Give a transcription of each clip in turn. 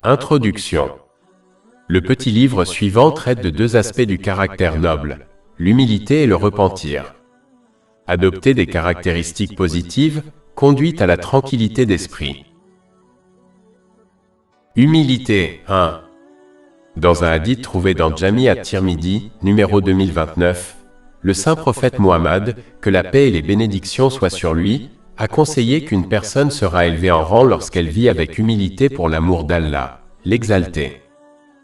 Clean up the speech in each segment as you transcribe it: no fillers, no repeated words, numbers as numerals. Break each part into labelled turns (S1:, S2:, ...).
S1: Introduction. Le petit livre suivant traite de deux aspects du caractère noble, l'humilité et le repentir. Adopter des caractéristiques positives conduit à la tranquillité d'esprit. Humilité 1. Dans un hadith trouvé dans Jami at-Tirmidhi, numéro 2029, le saint prophète Muhammad, que la paix et les bénédictions soient sur lui, a conseillé qu'une personne sera élevée en rang lorsqu'elle vit avec humilité pour l'amour d'Allah, l'exalté.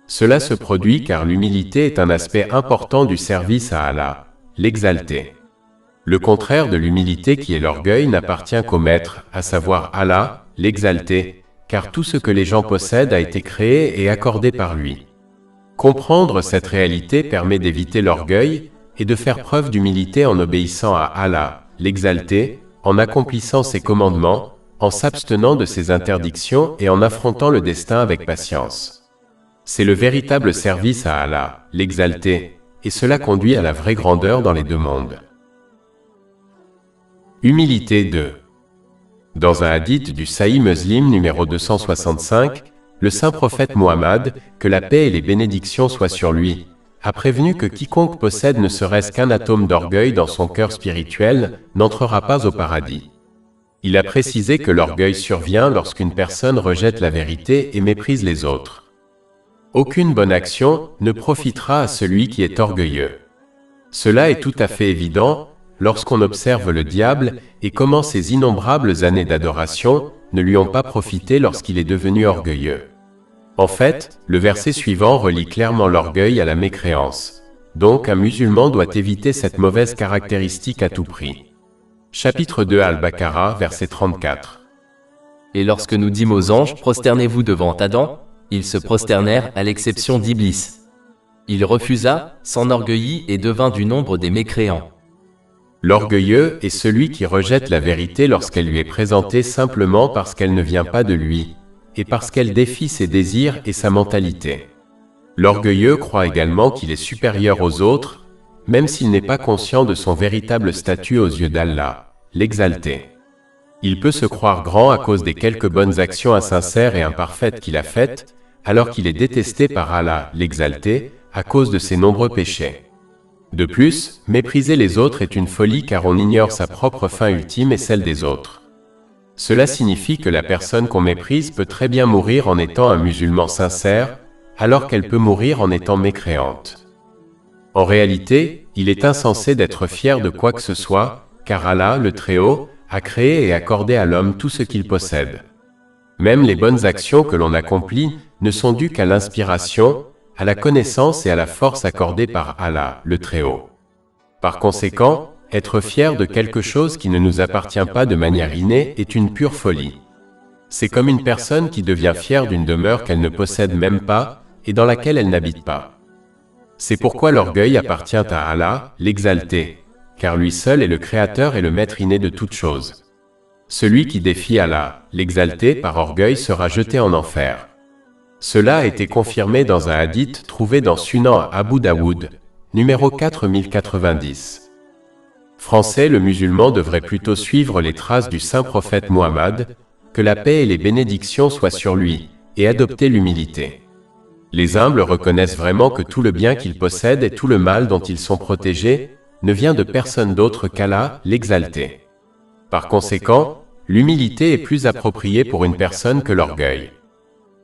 S1: Cela se produit car l'humilité est un aspect important du service à Allah, l'exalté. Le contraire de l'humilité qui est l'orgueil n'appartient qu'au maître, à savoir Allah, l'exalté, car tout ce que les gens possèdent a été créé et accordé par lui. Comprendre cette réalité permet d'éviter l'orgueil et de faire preuve d'humilité en obéissant à Allah, l'exalté, en accomplissant ses commandements, en s'abstenant de ses interdictions et en affrontant le destin avec patience. C'est le véritable service à Allah, l'exalté, et cela conduit à la vraie grandeur dans les deux mondes. Humilité 2. Dans un hadith du Sahih Muslim numéro 265, le saint prophète Muhammad, que la paix et les bénédictions soient sur lui, a prévenu que quiconque possède ne serait-ce qu'un atome d'orgueil dans son cœur spirituel n'entrera pas au paradis. Il a précisé que l'orgueil survient lorsqu'une personne rejette la vérité et méprise les autres. Aucune bonne action ne profitera à celui qui est orgueilleux. Cela est tout à fait évident lorsqu'on observe le diable et comment ses innombrables années d'adoration ne lui ont pas profité lorsqu'il est devenu orgueilleux. En fait, le verset suivant relie clairement l'orgueil à la mécréance. Donc un musulman doit éviter cette mauvaise caractéristique à tout prix. Chapitre 2 Al-Baqarah, verset 34.
S2: Et lorsque nous dîmes aux anges, prosternez-vous devant Adam, ils se prosternèrent à l'exception d'Iblis. Il refusa, s'enorgueillit et devint du nombre des mécréants.
S1: L'orgueilleux est celui qui rejette la vérité lorsqu'elle lui est présentée simplement parce qu'elle ne vient pas de lui, et parce qu'elle défie ses désirs et sa mentalité. L'orgueilleux croit également qu'il est supérieur aux autres, même s'il n'est pas conscient de son véritable statut aux yeux d'Allah, l'exalté. Il peut se croire grand à cause des quelques bonnes actions insincères et imparfaites qu'il a faites, alors qu'il est détesté par Allah, l'exalté, à cause de ses nombreux péchés. De plus, mépriser les autres est une folie car on ignore sa propre fin ultime et celle des autres. Cela signifie que la personne qu'on méprise peut très bien mourir en étant un musulman sincère, alors qu'elle peut mourir en étant mécréante. En réalité, il est insensé d'être fier de quoi que ce soit, car Allah, le Très-Haut, a créé et accordé à l'homme tout ce qu'il possède. Même les bonnes actions que l'on accomplit ne sont dues qu'à l'inspiration, à la connaissance et à la force accordée par Allah, le Très-Haut. Par conséquent, être fier de quelque chose qui ne nous appartient pas de manière innée est une pure folie. C'est comme une personne qui devient fière d'une demeure qu'elle ne possède même pas et dans laquelle elle n'habite pas. C'est pourquoi l'orgueil appartient à Allah, l'exalté, car lui seul est le créateur et le maître inné de toutes choses. Celui qui défie Allah, l'exalté, par orgueil sera jeté en enfer. Cela a été confirmé dans un hadith trouvé dans Sunan Abu Daoud, numéro 4090. Français, le musulman devrait plutôt suivre les traces du saint prophète Muhammad, que la paix et les bénédictions soient sur lui, et adopter l'humilité. Les humbles reconnaissent vraiment que tout le bien qu'ils possèdent et tout le mal dont ils sont protégés ne vient de personne d'autre qu'Allah, l'exalté. Par conséquent, l'humilité est plus appropriée pour une personne que l'orgueil.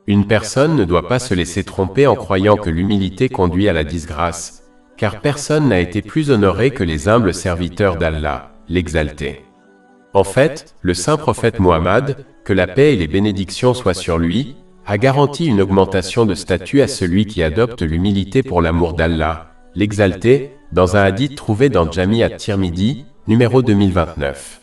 S1: Une personne ne doit pas se laisser tromper en croyant que l'humilité conduit à la disgrâce, car personne n'a été plus honoré que les humbles serviteurs d'Allah, l'exalté. En fait, le saint prophète Muhammad, que la paix et les bénédictions soient sur lui, a garanti une augmentation de statut à celui qui adopte l'humilité pour l'amour d'Allah, l'exalté, dans un hadith trouvé dans Jami at-Tirmidhi, numéro 2029.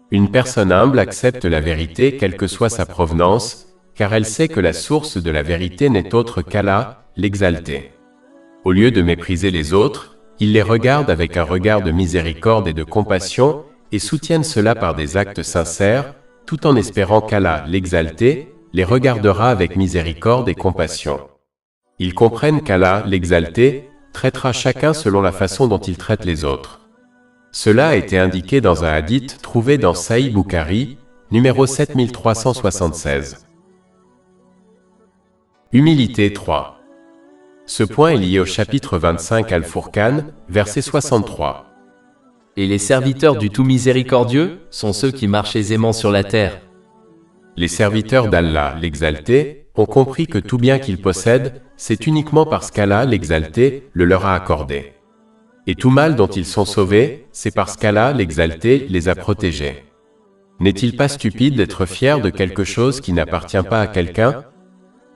S1: Une personne humble accepte la vérité quelle que soit sa provenance, car elle sait que la source de la vérité n'est autre qu'Allah, l'exalté. Au lieu de mépriser les autres, ils les regardent avec un regard de miséricorde et de compassion et soutiennent cela par des actes sincères, tout en espérant qu'Allah, l'exalté, les regardera avec miséricorde et compassion. Ils comprennent qu'Allah, l'exalté, traitera chacun selon la façon dont il traite les autres. Cela a été indiqué dans un hadith trouvé dans Sahih Bukhari, numéro 7376. Humilité 3. Ce point est lié au chapitre 25 Al-Furqan, verset 63.
S2: Et les serviteurs du tout miséricordieux sont ceux qui marchent aisément sur la terre.
S1: Les serviteurs d'Allah, l'Exalté, ont compris que tout bien qu'ils possèdent, c'est uniquement parce qu'Allah, l'Exalté, le leur a accordé. Et tout mal dont ils sont sauvés, c'est parce qu'Allah, l'Exalté, les a protégés. N'est-il pas stupide d'être fier de quelque chose qui n'appartient pas à quelqu'un?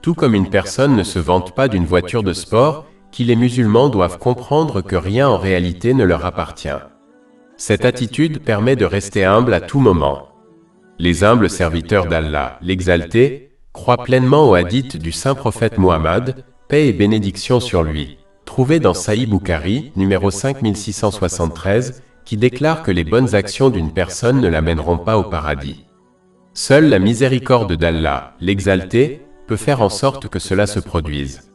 S1: Tout comme une personne ne se vante pas d'une voiture de sport, qui les musulmans doivent comprendre que rien en réalité ne leur appartient. Cette attitude permet de rester humble à tout moment. Les humbles serviteurs d'Allah, l'Exalté, croient pleinement au hadith du saint prophète Muhammad, paix et bénédiction sur lui, trouvé dans Sahih Bukhari, numéro 5673, qui déclare que les bonnes actions d'une personne ne l'amèneront pas au paradis. Seule la miséricorde d'Allah, l'Exalté, peut faire en sorte que cela se produise.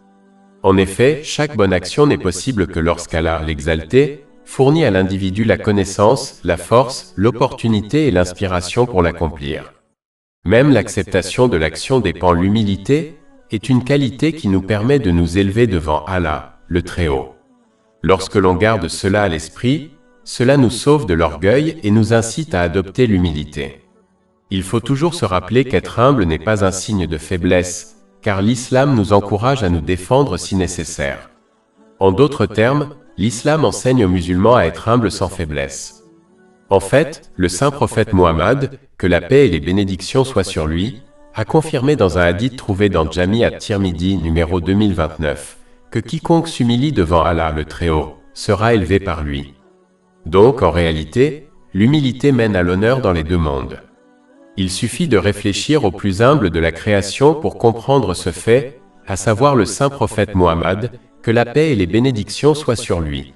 S1: En effet, chaque bonne action n'est possible que lorsqu'Allah, l'Exalté, fournit à l'individu la connaissance, la force, l'opportunité et l'inspiration pour l'accomplir. Même l'acceptation de l'action dépend de l'humilité, est une qualité qui nous permet de nous élever devant Allah, le Très-Haut. Lorsque l'on garde cela à l'esprit, cela nous sauve de l'orgueil et nous incite à adopter l'humilité. Il faut toujours se rappeler qu'être humble n'est pas un signe de faiblesse, car l'islam nous encourage à nous défendre si nécessaire. En d'autres termes, l'islam enseigne aux musulmans à être humbles sans faiblesse. En fait, le saint prophète Muhammad, que la paix et les bénédictions soient sur lui, a confirmé dans un hadith trouvé dans Jami at-Tirmidhi numéro 2029, que quiconque s'humilie devant Allah le Très-Haut, sera élevé par lui. Donc, en réalité, l'humilité mène à l'honneur dans les deux mondes. Il suffit de réfléchir au plus humble de la création pour comprendre ce fait, à savoir le saint prophète Muhammad, que la paix et les bénédictions soient sur lui.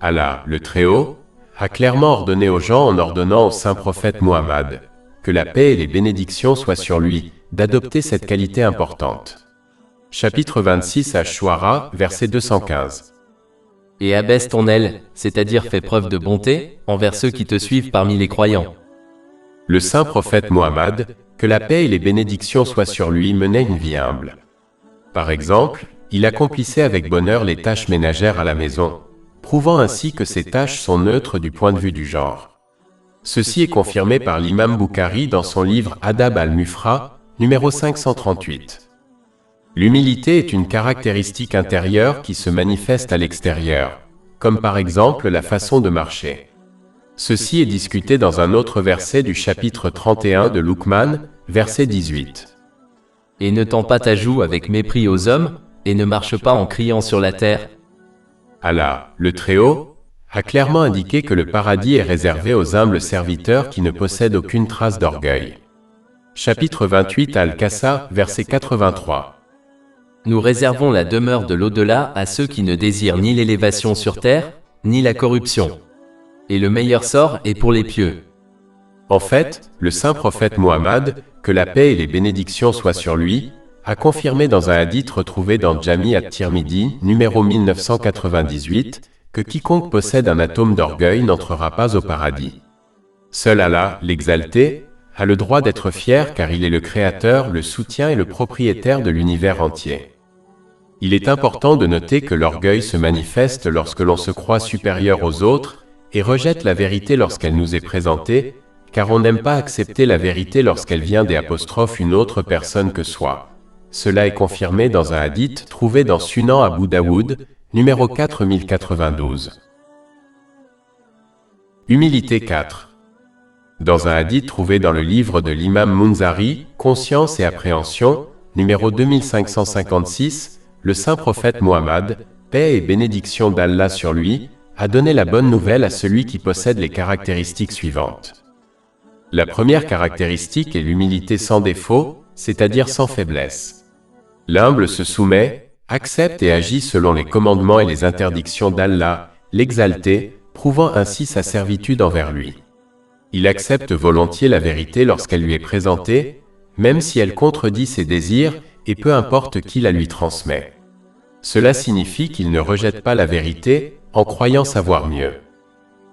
S1: Allah, le Très-Haut, a clairement ordonné aux gens en ordonnant au saint prophète Muhammad, que la paix et les bénédictions soient sur lui, d'adopter cette qualité importante. Chapitre 26 Ash-Shu'ara, verset 215.
S2: Et abaisse ton aile, c'est-à-dire fais preuve de bonté, envers ceux qui te suivent parmi les croyants.
S1: Le saint prophète Muhammad, que la paix et les bénédictions soient sur lui, menait une vie humble. Par exemple, il accomplissait avec bonheur les tâches ménagères à la maison, prouvant ainsi que ces tâches sont neutres du point de vue du genre. Ceci est confirmé par l'imam Bukhari dans son livre Adab al-Mufra, numéro 538. L'humilité est une caractéristique intérieure qui se manifeste à l'extérieur, comme par exemple la façon de marcher. Ceci est discuté dans un autre verset du chapitre 31 de Luqman, verset 18.
S2: Et ne tends pas ta joue avec mépris aux hommes, et ne marche pas en criant sur la terre.
S1: Allah, le Très-Haut, a clairement indiqué que le paradis est réservé aux humbles serviteurs qui ne possèdent aucune trace d'orgueil. Chapitre 28 Al-Qassa, verset 83.
S2: Nous réservons la demeure de l'au-delà à ceux qui ne désirent ni l'élévation sur terre, ni la corruption. Et le meilleur sort est pour les pieux.
S1: En fait, le saint prophète Muhammad, que la paix et les bénédictions soient sur lui, a confirmé dans un hadith retrouvé dans Jami at-Tirmidhi, numéro 1998, que quiconque possède un atome d'orgueil n'entrera pas au paradis. Seul Allah, l'Exalté, a le droit d'être fier car il est le créateur, le soutien et le propriétaire de l'univers entier. Il est important de noter que l'orgueil se manifeste lorsque l'on se croit supérieur aux autres et rejette la vérité lorsqu'elle nous est présentée, car on n'aime pas accepter la vérité lorsqu'elle vient des apostrophes une autre personne que soi. Cela est confirmé dans un hadith trouvé dans Sunan Abu Daoud, numéro 4092. Humilité 4. Dans un hadith trouvé dans le livre de l'imam Munzari, Conscience et appréhension, numéro 2556, le saint prophète Muhammad, paix et bénédiction d'Allah sur lui, a donné la bonne nouvelle à celui qui possède les caractéristiques suivantes. La première caractéristique est l'humilité sans défaut, c'est-à-dire sans faiblesse. L'humble se soumet, accepte et agit selon les commandements et les interdictions d'Allah, l'Exalté, prouvant ainsi sa servitude envers lui. Il accepte volontiers la vérité lorsqu'elle lui est présentée, même si elle contredit ses désirs, et peu importe qui la lui transmet. Cela signifie qu'il ne rejette pas la vérité, en croyant savoir mieux.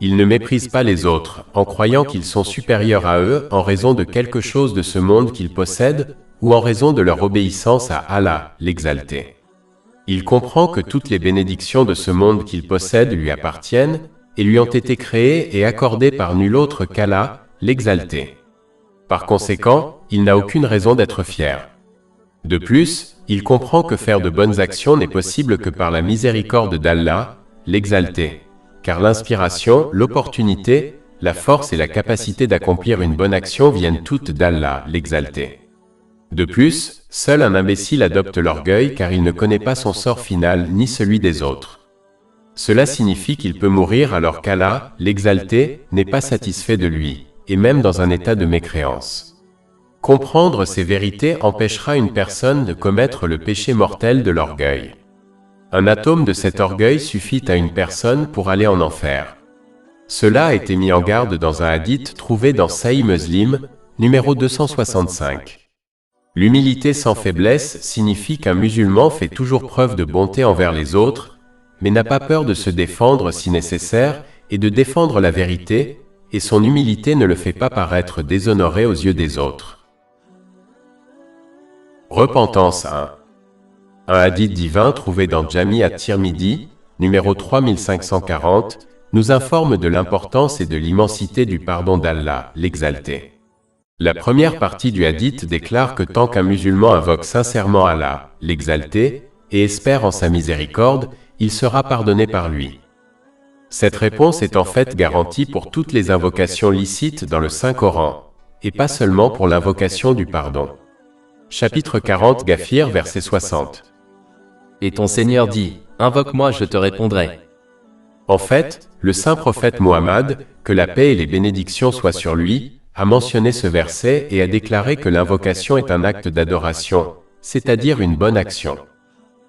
S1: Il ne méprise pas les autres, en croyant qu'ils sont supérieurs à eux en raison de quelque chose de ce monde qu'ils possèdent, ou en raison de leur obéissance à Allah, l'Exalté. Il comprend que toutes les bénédictions de ce monde qu'il possède lui appartiennent et lui ont été créées et accordées par nul autre qu'Allah, l'Exalté. Par conséquent, il n'a aucune raison d'être fier. De plus, il comprend que faire de bonnes actions n'est possible que par la miséricorde d'Allah, l'Exalté, car l'inspiration, l'opportunité, la force et la capacité d'accomplir une bonne action viennent toutes d'Allah, l'Exalté. De plus, seul un imbécile adopte l'orgueil car il ne connaît pas son sort final ni celui des autres. Cela signifie qu'il peut mourir alors qu'Allah, l'Exalté, n'est pas satisfait de lui, et même dans un état de mécréance. Comprendre ces vérités empêchera une personne de commettre le péché mortel de l'orgueil. Un atome de cet orgueil suffit à une personne pour aller en enfer. Cela a été mis en garde dans un hadith trouvé dans Sahih Muslim, numéro 265. L'humilité sans faiblesse signifie qu'un musulman fait toujours preuve de bonté envers les autres, mais n'a pas peur de se défendre si nécessaire et de défendre la vérité, et son humilité ne le fait pas paraître déshonoré aux yeux des autres. Repentance 1. Un hadith divin trouvé dans Jami at-Tirmidhi, numéro 3540, nous informe de l'importance et de l'immensité du pardon d'Allah, l'Exalté. La première partie du hadith déclare que tant qu'un musulman invoque sincèrement Allah, l'Exalté, et espère en sa miséricorde, il sera pardonné par lui. Cette réponse est en fait garantie pour toutes les invocations licites dans le Saint-Coran, et pas seulement pour l'invocation du pardon. Chapitre 40 Ghafir verset 60.
S2: Et ton Seigneur dit, invoque-moi je te répondrai.
S1: En fait, le saint prophète Mohammed, que la paix et les bénédictions soient sur lui, a mentionné ce verset et a déclaré que l'invocation est un acte d'adoration, c'est-à-dire une bonne action.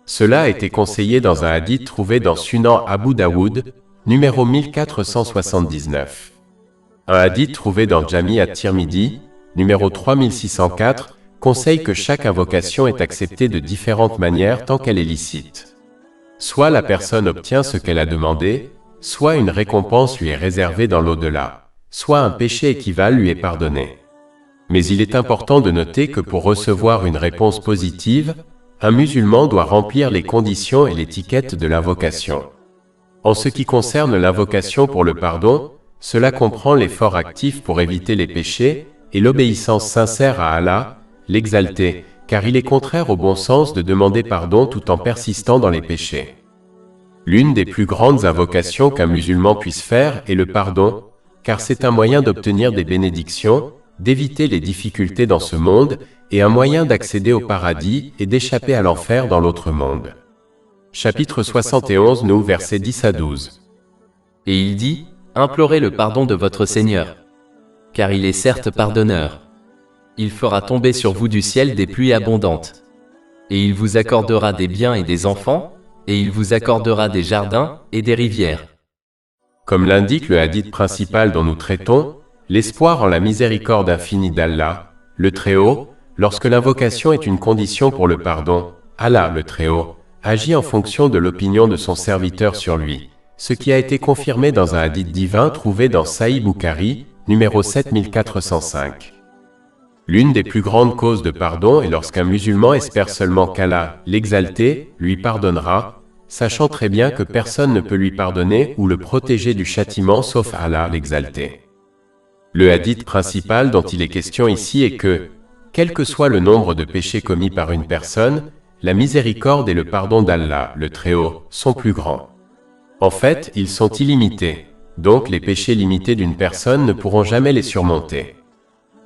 S1: Cela a été conseillé dans un hadith trouvé dans Sunan Abu Daoud, numéro 1479. Un hadith trouvé dans Jami at-Tirmidhi, numéro 3604, conseille que chaque invocation est acceptée de différentes manières tant qu'elle est licite. Soit la personne obtient ce qu'elle a demandé, soit une récompense lui est réservée dans l'au-delà, soit un péché équivalent lui est pardonné. Mais il est important de noter que pour recevoir une réponse positive, un musulman doit remplir les conditions et l'étiquette de l'invocation. En ce qui concerne l'invocation pour le pardon, cela comprend l'effort actif pour éviter les péchés et l'obéissance sincère à Allah, l'Exalté, car il est contraire au bon sens de demander pardon tout en persistant dans les péchés. L'une des plus grandes invocations qu'un musulman puisse faire est le pardon, car c'est un moyen d'obtenir des bénédictions, d'éviter les difficultés dans ce monde, et un moyen d'accéder au paradis et d'échapper à l'enfer dans l'autre monde. Chapitre 71 nous versets 10 à 12.
S2: Et il dit, implorez le pardon de votre Seigneur. Car il est certes pardonneur. Il fera tomber sur vous du ciel des pluies abondantes. Et il vous accordera des biens et des enfants, et il vous accordera des jardins et des rivières.
S1: Comme l'indique le hadith principal dont nous traitons, l'espoir en la miséricorde infinie d'Allah, le Très-Haut, lorsque l'invocation est une condition pour le pardon, Allah, le Très-Haut, agit en fonction de l'opinion de son serviteur sur lui, ce qui a été confirmé dans un hadith divin trouvé dans Sahih Bukhari, numéro 7405. L'une des plus grandes causes de pardon est lorsqu'un musulman espère seulement qu'Allah, l'Exalté, lui pardonnera, sachant très bien que personne ne peut lui pardonner ou le protéger du châtiment sauf Allah, l'Exalté. Le hadith principal dont il est question ici est que, quel que soit le nombre de péchés commis par une personne, la miséricorde et le pardon d'Allah, le Très-Haut, sont plus grands. En fait, ils sont illimités, donc les péchés limités d'une personne ne pourront jamais les surmonter.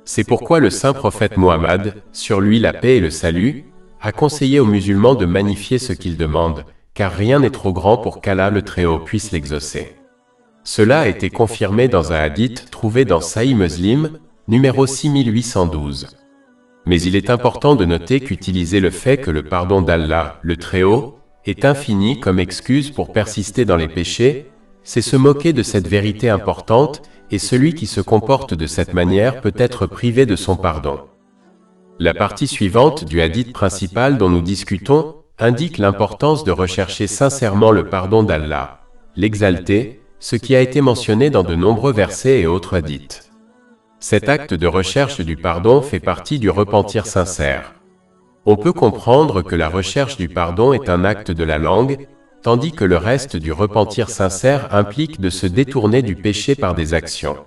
S1: C'est pourquoi le saint prophète Mohammed, sur lui la paix et le salut, a conseillé aux musulmans de magnifier ce qu'ils demandent, car rien n'est trop grand pour qu'Allah le Très-Haut puisse l'exaucer. Cela a été confirmé dans un hadith trouvé dans Sahih Muslim, numéro 6812. Mais il est important de noter qu'utiliser le fait que le pardon d'Allah, le Très-Haut, est infini comme excuse pour persister dans les péchés, c'est se moquer de cette vérité importante, et celui qui se comporte de cette manière peut être privé de son pardon. La partie suivante du hadith principal dont nous discutons indique l'importance de rechercher sincèrement le pardon d'Allah, l'Exalté, ce qui a été mentionné dans de nombreux versets et autres hadiths. Cet acte de recherche du pardon fait partie du repentir sincère. On peut comprendre que la recherche du pardon est un acte de la langue, tandis que le reste du repentir sincère implique de se détourner du péché par des actions.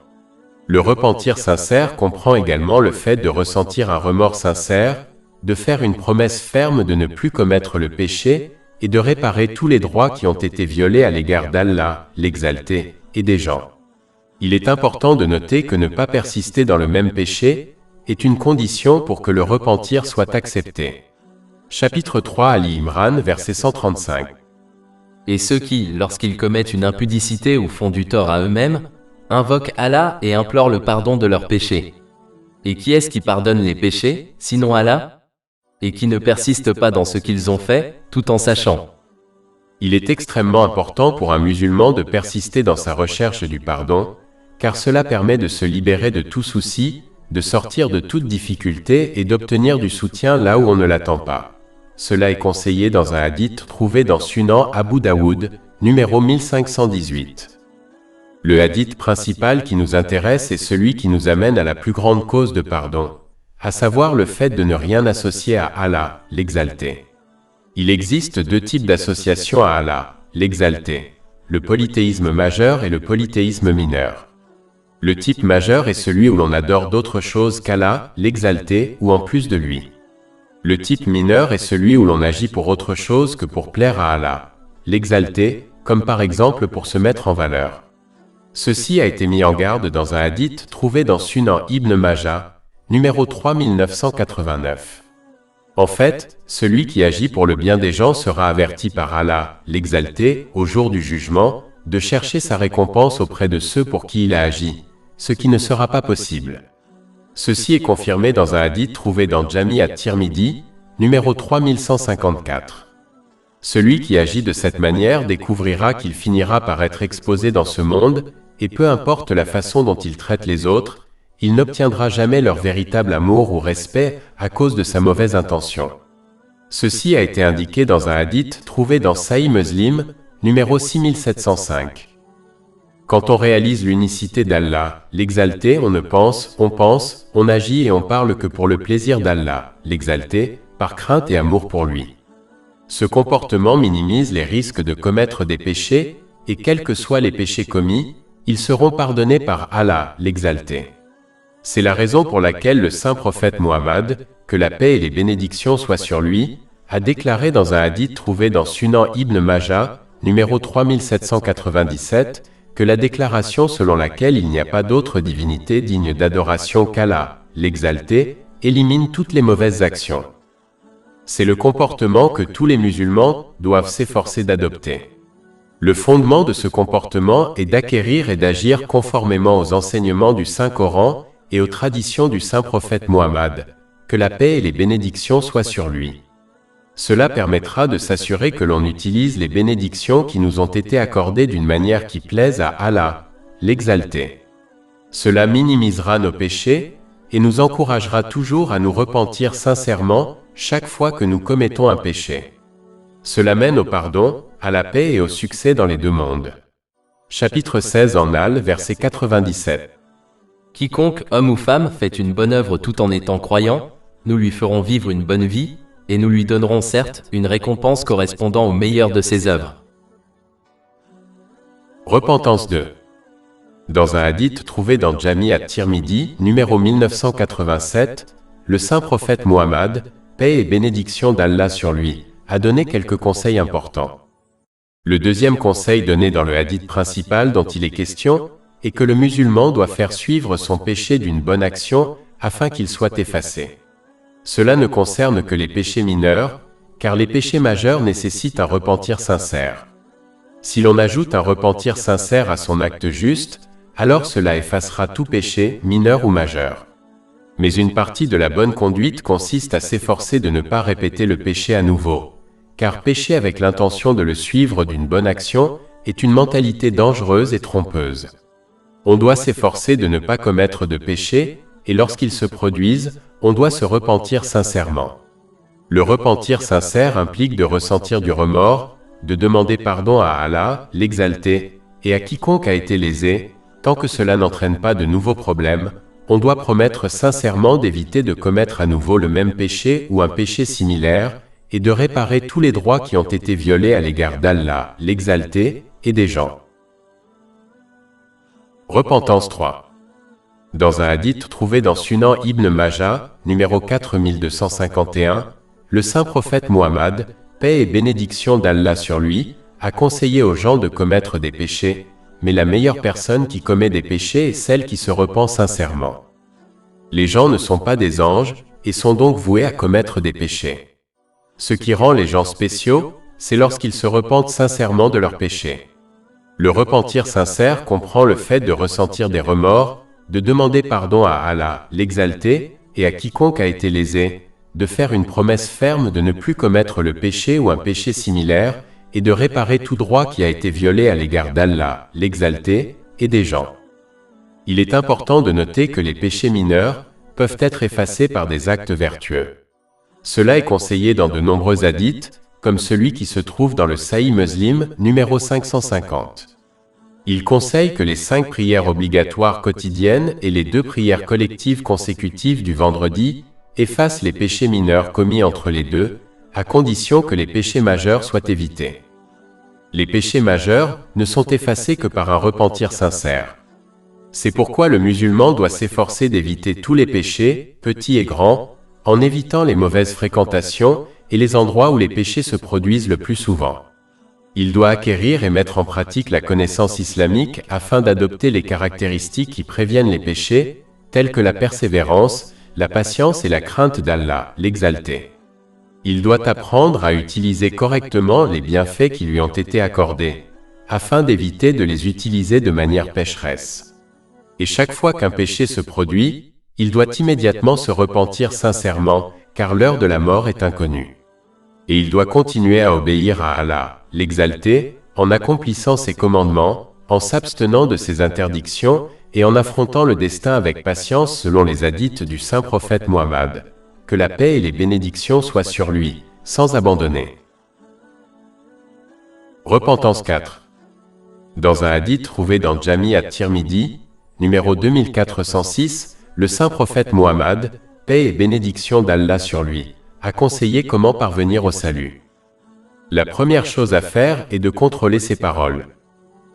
S1: Le repentir sincère comprend également le fait de ressentir un remords sincère, de faire une promesse ferme de ne plus commettre le péché, et de réparer tous les droits qui ont été violés à l'égard d'Allah, l'Exalté, et des gens. Il est important de noter que ne pas persister dans le même péché est une condition pour que le repentir soit accepté. Chapitre 3 Ali Imran, verset 135.
S2: Et ceux qui, lorsqu'ils commettent une impudicité ou font du tort à eux-mêmes, invoquent Allah et implorent le pardon de leurs péchés. Et qui est-ce qui pardonne les péchés, sinon Allah ? Et qui ne persistent pas dans ce qu'ils ont fait, tout en sachant.
S1: Il est extrêmement important pour un musulman de persister dans sa recherche du pardon, car cela permet de se libérer de tout souci, de sortir de toute difficulté et d'obtenir du soutien là où on ne l'attend pas. Cela est conseillé dans un hadith trouvé dans Sunan Abu Daoud, numéro 1518. Le hadith principal qui nous intéresse est celui qui nous amène à la plus grande cause de pardon, à savoir le fait de ne rien associer à Allah, l'Exalté. Il existe deux types d'association à Allah, l'Exalté, le polythéisme majeur et le polythéisme mineur. Le type majeur est celui où l'on adore d'autres choses qu'Allah, l'Exalté, ou en plus de lui. Le type mineur est celui où l'on agit pour autre chose que pour plaire à Allah, l'Exalté, comme par exemple pour se mettre en valeur. Ceci a été mis en garde dans un hadith trouvé dans Sunan Ibn Majah, numéro 3989. En fait, celui qui agit pour le bien des gens sera averti par Allah, l'Exalté, au jour du jugement, de chercher sa récompense auprès de ceux pour qui il a agi, ce qui ne sera pas possible. Ceci est confirmé dans un hadith trouvé dans Jami at-Tirmidhi, numéro 3154. Celui qui agit de cette manière découvrira qu'il finira par être exposé dans ce monde, et peu importe la façon dont il traite les autres, il n'obtiendra jamais leur véritable amour ou respect à cause de sa mauvaise intention. Ceci a été indiqué dans un hadith trouvé dans Sahih Muslim, numéro 6705. Quand on réalise l'unicité d'Allah, l'Exalté, on ne pense, on agit et on parle que pour le plaisir d'Allah, l'Exalté, par crainte et amour pour lui. Ce comportement minimise les risques de commettre des péchés, et quels que soient les péchés commis, ils seront pardonnés par Allah, l'Exalté. C'est la raison pour laquelle le saint prophète Muhammad, que la paix et les bénédictions soient sur lui, a déclaré dans un hadith trouvé dans Sunan Ibn Majah, numéro 3797, que la déclaration selon laquelle il n'y a pas d'autre divinité digne d'adoration qu'Allah, l'Exalté, élimine toutes les mauvaises actions. C'est le comportement que tous les musulmans doivent s'efforcer d'adopter. Le fondement de ce comportement est d'acquérir et d'agir conformément aux enseignements du Saint-Coran et aux traditions du saint prophète Muhammad, que la paix et les bénédictions soient sur lui. Cela permettra de s'assurer que l'on utilise les bénédictions qui nous ont été accordées d'une manière qui plaise à Allah, l'Exalté. Cela minimisera nos péchés et nous encouragera toujours à nous repentir sincèrement chaque fois que nous commettons un péché. Cela mène au pardon, à la paix et au succès dans les deux mondes. Chapitre 16 en Al, verset 97.
S2: Quiconque, homme ou femme, fait une bonne œuvre tout en étant croyant, nous lui ferons vivre une bonne vie, et nous lui donnerons certes une récompense correspondant au meilleur de ses œuvres.
S1: Repentance 2. Dans un hadith trouvé dans Jami at-Tirmidhi, numéro 1987, le saint prophète Muhammad, paix et bénédiction d'Allah sur lui, a donné quelques conseils importants. Le deuxième conseil donné dans le hadith principal dont il est question est que le musulman doit faire suivre son péché d'une bonne action afin qu'il soit effacé. Cela ne concerne que les péchés mineurs, car les péchés majeurs nécessitent un repentir sincère. Si l'on ajoute un repentir sincère à son acte juste, alors cela effacera tout péché, mineur ou majeur. Mais une partie de la bonne conduite consiste à s'efforcer de ne pas répéter le péché à nouveau, car pécher avec l'intention de le suivre d'une bonne action est une mentalité dangereuse et trompeuse. On doit s'efforcer de ne pas commettre de péché, et lorsqu'ils se produisent, on doit se repentir sincèrement. Le repentir sincère implique de ressentir du remords, de demander pardon à Allah, l'Exalté, et à quiconque a été lésé, tant que cela n'entraîne pas de nouveaux problèmes, on doit promettre sincèrement d'éviter de commettre à nouveau le même péché ou un péché similaire, et de réparer tous les droits qui ont été violés à l'égard d'Allah, l'Exalté, et des gens. Repentance 3. Dans un hadith trouvé dans Sunan Ibn Majah, numéro 4251, le saint prophète Muhammad, paix et bénédiction d'Allah sur lui, a conseillé aux gens de commettre des péchés, mais la meilleure personne qui commet des péchés est celle qui se repent sincèrement. Les gens ne sont pas des anges, et sont donc voués à commettre des péchés. Ce qui rend les gens spéciaux, c'est lorsqu'ils se repentent sincèrement de leurs péchés. Le repentir sincère comprend le fait de ressentir des remords, de demander pardon à Allah, l'Exalté, et à quiconque a été lésé, de faire une promesse ferme de ne plus commettre le péché ou un péché similaire, et de réparer tout droit qui a été violé à l'égard d'Allah, l'Exalté, et des gens. Il est important de noter que les péchés mineurs peuvent être effacés par des actes vertueux. Cela est conseillé dans de nombreux hadiths, comme celui qui se trouve dans le Sahih Muslim, numéro 550. Il conseille que les 5 prières obligatoires quotidiennes et les 2 prières collectives consécutives du vendredi effacent les péchés mineurs commis entre les deux, à condition que les péchés majeurs soient évités. Les péchés majeurs ne sont effacés que par un repentir sincère. C'est pourquoi le musulman doit s'efforcer d'éviter tous les péchés, petits et grands, en évitant les mauvaises fréquentations et les endroits où les péchés se produisent le plus souvent. Il doit acquérir et mettre en pratique la connaissance islamique afin d'adopter les caractéristiques qui préviennent les péchés, telles que la persévérance, la patience et la crainte d'Allah, l'Exalté. Il doit apprendre à utiliser correctement les bienfaits qui lui ont été accordés, afin d'éviter de les utiliser de manière pécheresse. Et chaque fois qu'un péché se produit, il doit immédiatement se repentir sincèrement, car l'heure de la mort est inconnue. Et il doit continuer à obéir à Allah, l'Exalté, en accomplissant ses commandements, en s'abstenant de ses interdictions et en affrontant le destin avec patience selon les hadiths du saint prophète Muhammad. Que la paix et les bénédictions soient sur lui, sans abandonner. Repentance 4. Dans un hadith trouvé dans Jami at-Tirmidhi, numéro 2406, le saint prophète Muhammad, paix et bénédiction d'Allah sur lui, a conseillé comment parvenir au salut. La première chose à faire est de contrôler ses paroles.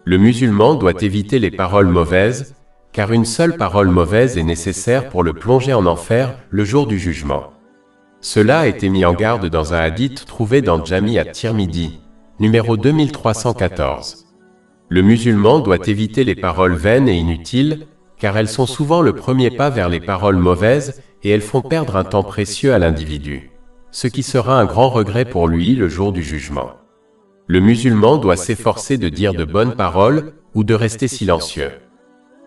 S1: Le musulman doit éviter les paroles mauvaises, car une seule parole mauvaise est nécessaire pour le plonger en enfer le jour du jugement. Cela a été mis en garde dans un hadith trouvé dans Jami at-Tirmidhi, numéro 2314. Le musulman doit éviter les paroles vaines et inutiles, car elles sont souvent le premier pas vers les paroles mauvaises et elles font perdre un temps précieux à l'individu, ce qui sera un grand regret pour lui le jour du jugement. Le musulman doit s'efforcer de dire de bonnes paroles ou de rester silencieux.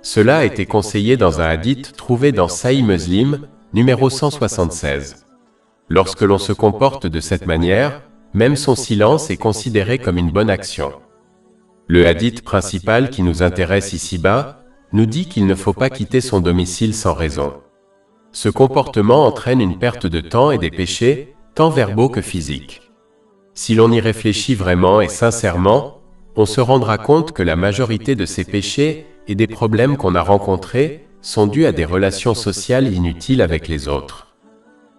S1: Cela a été conseillé dans un hadith trouvé dans Sahih Muslim, numéro 176. Lorsque l'on se comporte de cette manière, même son silence est considéré comme une bonne action. Le hadith principal qui nous intéresse ici-bas nous dit qu'il ne faut pas quitter son domicile sans raison. Ce comportement entraîne une perte de temps et des péchés, tant verbaux que physiques. Si l'on y réfléchit vraiment et sincèrement, on se rendra compte que la majorité de ces péchés et des problèmes qu'on a rencontrés sont dus à des relations sociales inutiles avec les autres.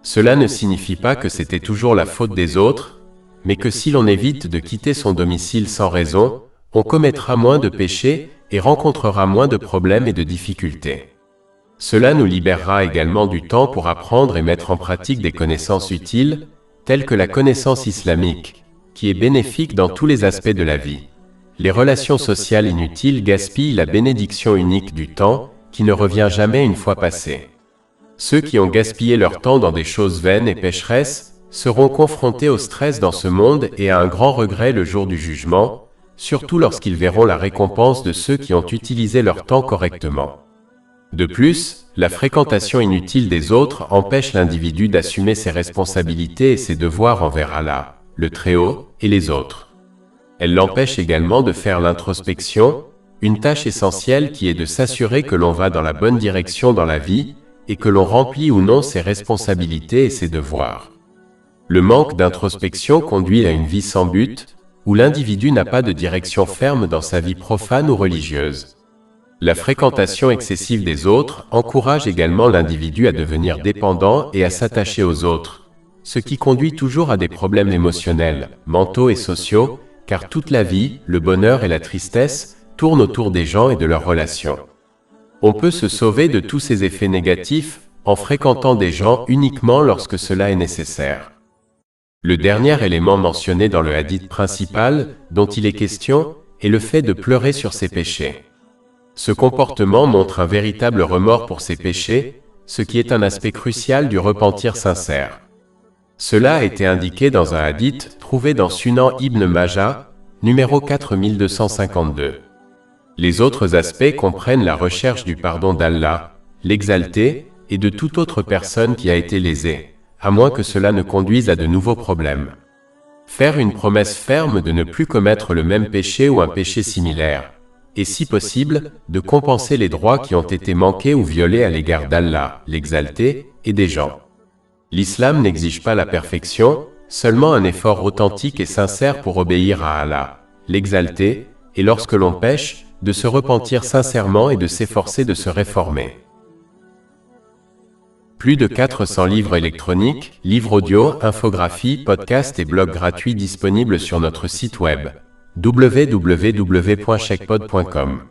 S1: Cela ne signifie pas que c'était toujours la faute des autres, mais que si l'on évite de quitter son domicile sans raison, on commettra moins de péchés et rencontrera moins de problèmes et de difficultés. Cela nous libérera également du temps pour apprendre et mettre en pratique des connaissances utiles, telles que la connaissance islamique, qui est bénéfique dans tous les aspects de la vie. Les relations sociales inutiles gaspillent la bénédiction unique du temps, qui ne revient jamais une fois passé. Ceux qui ont gaspillé leur temps dans des choses vaines et pécheresses seront confrontés au stress dans ce monde et à un grand regret le jour du jugement, surtout lorsqu'ils verront la récompense de ceux qui ont utilisé leur temps correctement. De plus, la fréquentation inutile des autres empêche l'individu d'assumer ses responsabilités et ses devoirs envers Allah, le Très-Haut, et les autres. Elle l'empêche également de faire l'introspection, une tâche essentielle qui est de s'assurer que l'on va dans la bonne direction dans la vie, et que l'on remplit ou non ses responsabilités et ses devoirs. Le manque d'introspection conduit à une vie sans but, où l'individu n'a pas de direction ferme dans sa vie profane ou religieuse. La fréquentation excessive des autres encourage également l'individu à devenir dépendant et à s'attacher aux autres, ce qui conduit toujours à des problèmes émotionnels, mentaux et sociaux, car toute la vie, le bonheur et la tristesse, tournent autour des gens et de leurs relations. On peut se sauver de tous ces effets négatifs en fréquentant des gens uniquement lorsque cela est nécessaire. Le dernier élément mentionné dans le hadith principal, dont il est question, est le fait de pleurer sur ses péchés. Ce comportement montre un véritable remords pour ses péchés, ce qui est un aspect crucial du repentir sincère. Cela a été indiqué dans un hadith trouvé dans Sunan Ibn Majah, numéro 4252. Les autres aspects comprennent la recherche du pardon d'Allah, l'exalté, et de toute autre personne qui a été lésée, à moins que cela ne conduise à de nouveaux problèmes. Faire une promesse ferme de ne plus commettre le même péché ou un péché similaire, et si possible, de compenser les droits qui ont été manqués ou violés à l'égard d'Allah, l'exalté, et des gens. L'islam n'exige pas la perfection, seulement un effort authentique et sincère pour obéir à Allah, l'exalté, et lorsque l'on pêche, de se repentir sincèrement et de s'efforcer de se réformer. Plus de 400 livres électroniques, livres audio, infographies, podcasts et blogs gratuits disponibles sur notre site web www.chekpod.com.